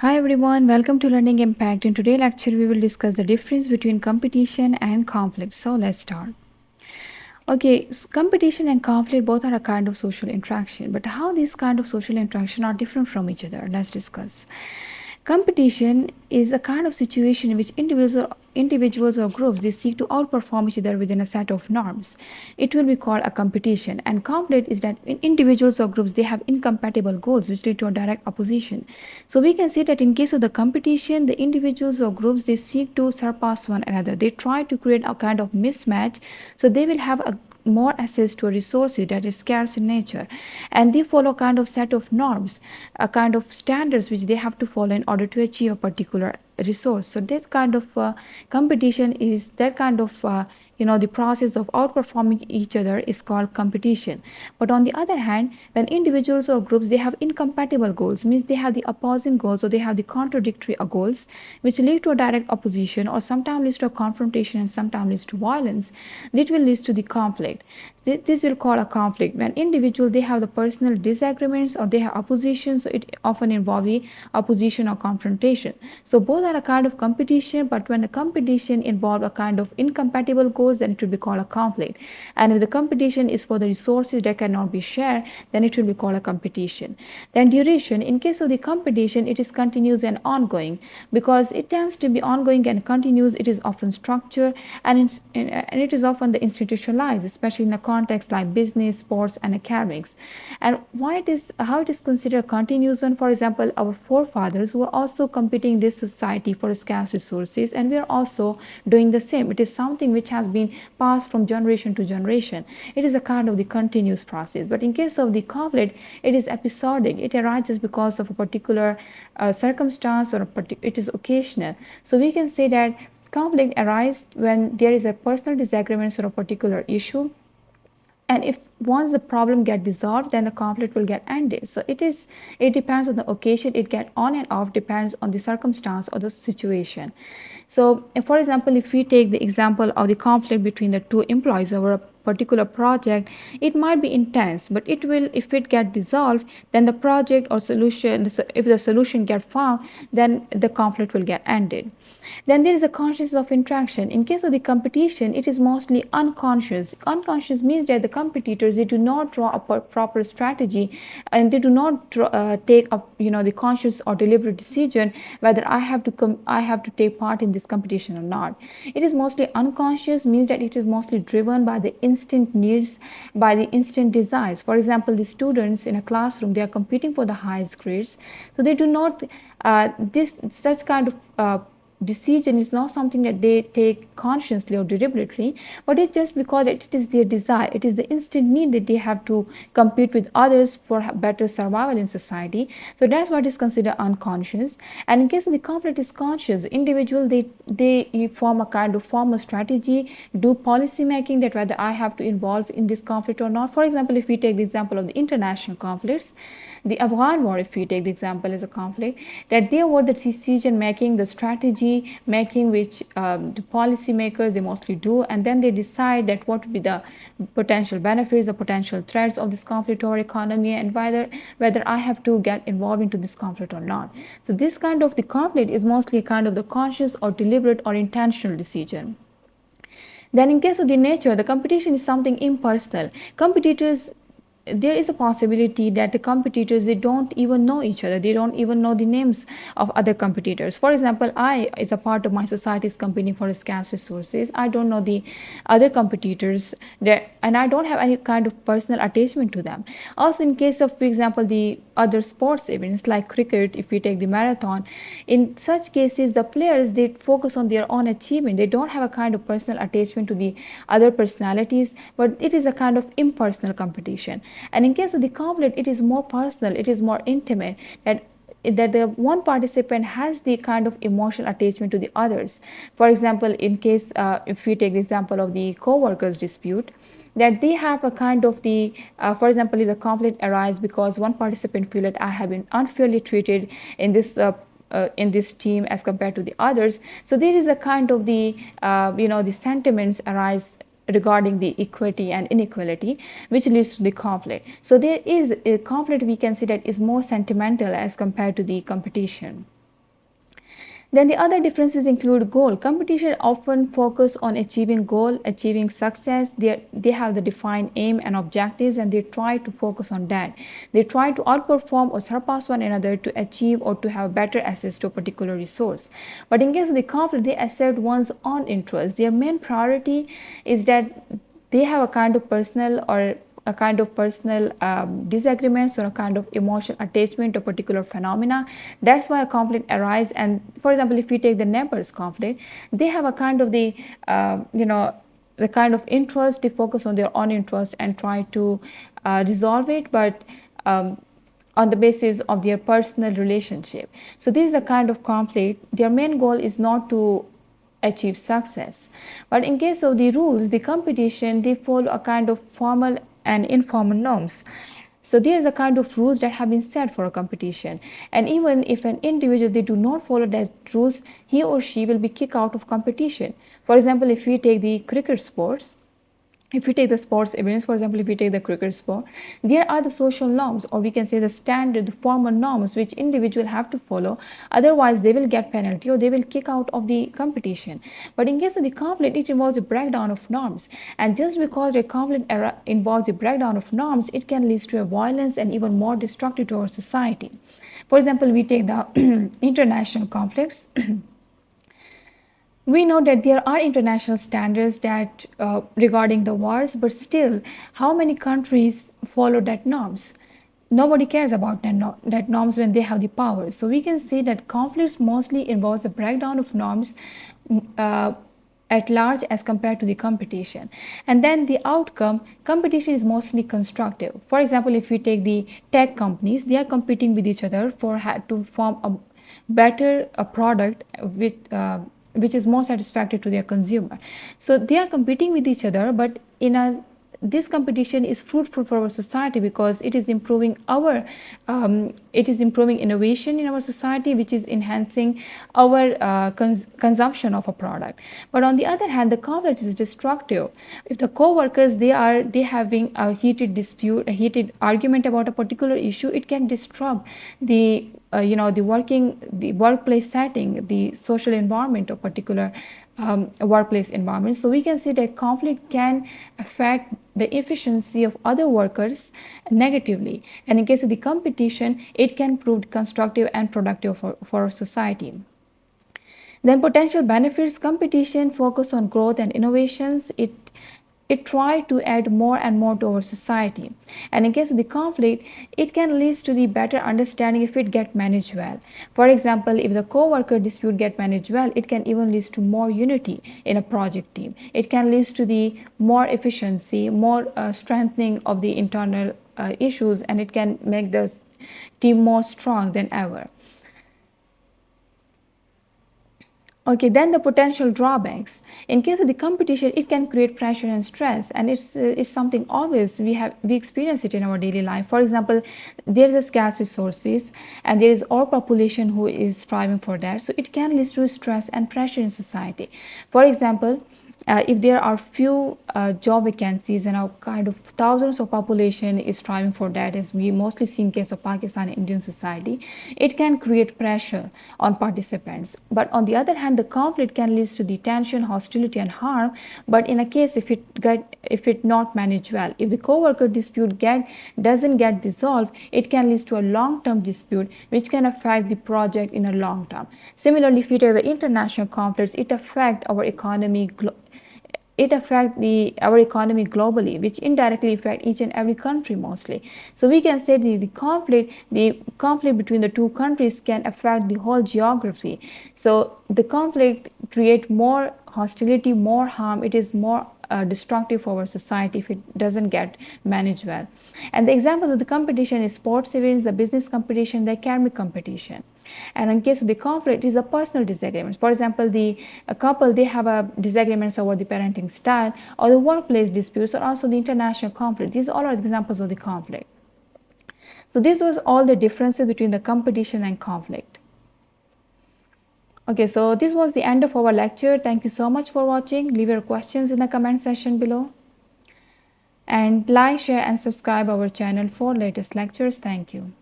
Hi everyone, welcome to Learning Impact. In today's lecture, we will discuss the difference between competition and conflict. So let's start. Okay, competition and conflict both are a kind of social interaction, but how these kind of social interaction are different from each other? Let's discuss. Competition is a kind of situation in which individuals or groups they seek to outperform each other within a set of norms. It will be called a competition. And conflict is that individuals or groups they have incompatible goals which lead to a direct opposition. So we can say that in case of the competition, the individuals or groups they seek to surpass one another. They try to create a kind of mismatch, so they will have a more access to a resource that is scarce in nature, and they follow a kind of set of norms, a kind of standards which they have to follow in order to achieve a particular resource. So that kind of competition is that kind of the process of outperforming each other is called competition. But on the other hand, when individuals or groups they have incompatible goals, means they have the opposing goals or they have the contradictory goals which lead to a direct opposition or sometimes leads to a confrontation and sometimes leads to violence, that will lead to the conflict. This will call a conflict when individual they have the personal disagreements or they have oppositions, so it often involves the opposition or confrontation. So both are a kind of competition, but when the competition involves a kind of incompatible goals, then it will be called a conflict. And if the competition is for the resources that cannot be shared, then it will be called a competition. Then duration, in case of the competition, it is continuous and ongoing. Because it tends to be ongoing and continuous, it is often structured and it is often the institutionalized, especially in a context like business, sports, and academics. And how it is considered a continuous one, for example, our forefathers were also competing in this society for scarce resources, and we are also doing the same. It is something which has been passed from generation to generation. It is a kind of the continuous process. But in case of the conflict, it is episodic. It arises because of a particular circumstance, or it is occasional. So we can say that conflict arises when there is a personal disagreement or a particular issue, and if once the problem get dissolved, then the conflict will get ended. So it depends on the occasion. It get on and off, depends on the circumstance or the situation. So for example, if we take the example of the conflict between the two employees over a particular project, it might be intense, but it will, if it get dissolved, then the project or solution, if the solution get found, then the conflict will get ended. Then there is a consciousness of interaction. In case of the competition, it is mostly unconscious. Unconscious means that the competitors they do not draw a proper strategy, and they do not take up the conscious or deliberate decision whether I have to take part in this competition or not. It is mostly unconscious, means that it is mostly driven by the instant needs, by the instant desires. For example, the students in a classroom they are competing for the highest grades, so they do not this such kind of decision is not something that they take consciously or deliberately, but it's just because it is their desire. It is the instant need that they have to compete with others for better survival in society. So that's what is considered unconscious. And in case of the conflict is conscious, individual they form a strategy, do policy making, that whether I have to involve in this conflict or not. For example, if we take the example of the international conflicts, the Afghan war, if we take the example as a conflict, that there were the decision making, the strategy making, which the policy makers they mostly do, and then they decide that what would be the potential benefits, the potential threats of this conflict to our economy, and whether I have to get involved into this conflict or not. So this kind of the conflict is mostly kind of the conscious or deliberate or intentional decision. Then in case of the nature, the competition is something impersonal. Competitors, there is a possibility that the competitors they don't even know each other, they don't even know the names of other competitors. For example, I is a part of my society's competing for scarce resources. I don't know the other competitors there, and I don't have any kind of personal attachment to them. Also, in case of, for example, the other sports events like cricket, if we take the marathon, in such cases the players they focus on their own achievement. They don't have a kind of personal attachment to the other personalities, but it is a kind of impersonal competition. And in case of the conflict, it is more personal, it is more intimate, that the one participant has the kind of emotional attachment to the others. For example, in case if we take the example of the co-workers dispute, that they have a kind of the for example, if the conflict arises because one participant feel that I have been unfairly treated in this team as compared to the others, so there is a kind of the the sentiments arise regarding the equity and inequality, which leads to the conflict. So there is a conflict we can see that is more sentimental as compared to the competition. Then the other differences include goal. Competition often focus on achieving goal, achieving success. They have the defined aim and objectives, and they try to focus on that. They try to outperform or surpass one another to achieve or to have better access to a particular resource. But in case of the conflict, they assert one's own interests. Their main priority is that they have a kind of personal or a kind of personal disagreements or a kind of emotional attachment to a particular phenomena. That's why a conflict arises. And for example, if we take the neighbors conflict, they have a kind of the kind of interest. They focus on their own interest and try to resolve it, but on the basis of their personal relationship. So this is a kind of conflict. Their main goal is not to achieve success. But in case of the rules, the competition, they follow a kind of formal and informal norms. So there is a kind of rules that have been set for a competition, and even if an individual they do not follow that rules, he or she will be kicked out of competition. For example, if we take the cricket sports, if we take the sports events, for example, if we take the cricket sport, there are the social norms, or we can say the standard, the formal norms which individuals have to follow. Otherwise, they will get penalty or they will kick out of the competition. But in case of the conflict, it involves a breakdown of norms. And just because the conflict involves a breakdown of norms, it can lead to a violence and even more destructive to our society. For example, we take the international conflicts. We know that there are international standards that regarding the wars, but still, how many countries follow that norms? Nobody cares about that norms when they have the power. So we can say that conflicts mostly involves a breakdown of norms at large as compared to the competition. And then the outcome, competition is mostly constructive. For example, if we take the tech companies, they are competing with each other to form a better product which is more satisfactory to their consumer. So they are competing with each other, but this competition is fruitful for our society because it is improving innovation in our society, which is enhancing our consumption of a product. But on the other hand, the conflict is destructive. If the co-workers they having a heated dispute, a heated argument about a particular issue, it can disrupt the the workplace setting, the social environment of particular workplace environment. So we can see that conflict can affect the efficiency of other workers negatively, and in case of the competition, it can prove constructive and productive for society. Then potential benefits, competition focus on growth and innovations. It try to add more and more to our society. And in case of the conflict, it can lead to the better understanding if it get managed well. For example, if the co-worker dispute get managed well, it can even lead to more unity in a project team. It can lead to the more efficiency, more strengthening of the internal issues, and it can make the team more strong than ever. Okay, then the potential drawbacks. In case of the competition, it can create pressure and stress, and it's something always we experience it in our daily life. For example, there is a scarce resources, and there is overpopulation who is striving for that. So it can lead to stress and pressure in society. For example, if there are few job vacancies and a kind of thousands of population is striving for that, as we mostly see in case of Pakistan and Indian society, it can create pressure on participants. But on the other hand, the conflict can lead to detention, hostility, and harm. But in a case if it not managed well, if the co-worker dispute doesn't get dissolved, it can lead to a long-term dispute which can affect the project in a long term. Similarly, if we take the international conflicts, it affects our economy. It affects our economy globally, which indirectly affect each and every country mostly. So we can say the conflict between the two countries can affect the whole geography. So the conflict create more hostility, more harm. It is more destructive for our society if it doesn't get managed well. And the examples of the competition is sports events, the business competition, the academic competition. And in case of the conflict, it is a personal disagreement. For example, a couple they have a disagreements over the parenting style, or the workplace disputes, or also the international conflict. These all are examples of the conflict. So this was all the differences between the competition and conflict. Okay, so this was the end of our lecture. Thank you so much for watching. Leave your questions in the comment section below. And like, share, and subscribe our channel for latest lectures. Thank you.